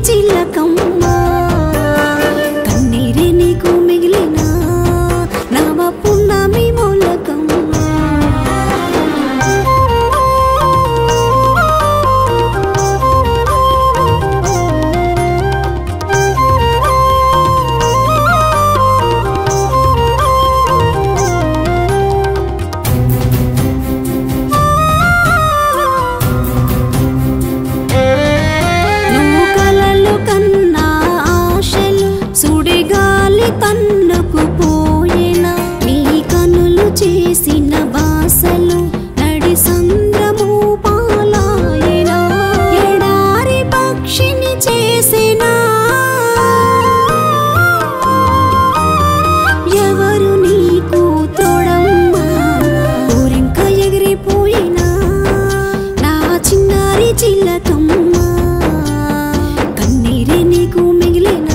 చిలకమ్మ కన్నీరే నీకు మిగిలిన నవ పున్నమి మొలకమ్మ తన్నుకు పోయేనా నీ కనులు చేసిన బాసలు నడి సంద్రము పాలాయేనా ఎడారి పక్షిని చేసేనా ఎవరు నీకు తోడమ్మా ఊరింక ఎగిరిపోయినా నా చిన్నారి చిలకమ్మ కన్నీరే నీకు మిగిలిన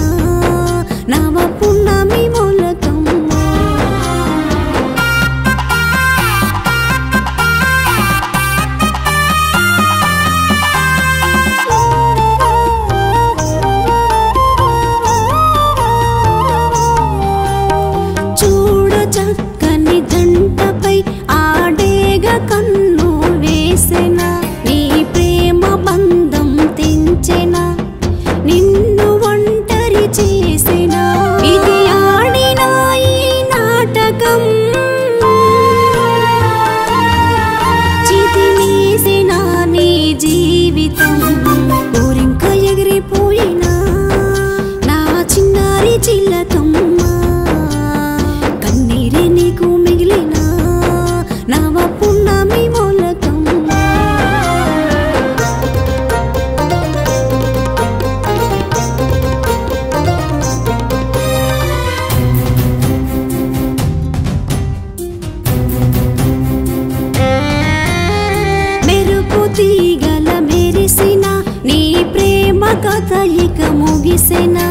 నవ పున్నమి మొలకమ్మ చూడ చక్కని జంటపై ఆడేగ కన్ను వేసెనా నీ ప్రేమ బంధం తెంచెనా నిన్ను ఒంటరి చేసెనా ఇది ఆడిన ఈ నాటకం చితిమేసిన నీ జీవితం ఊరింక ఎగిరిపోయినా నా చిన్నారి చిలకమ్మ కన్నీరే నీకు మిగిలిన నవ పున్నమి మొలకమ్మ తీగల మెరిసిన నీ ప్రేమ కథ ఇక ముగిసెనా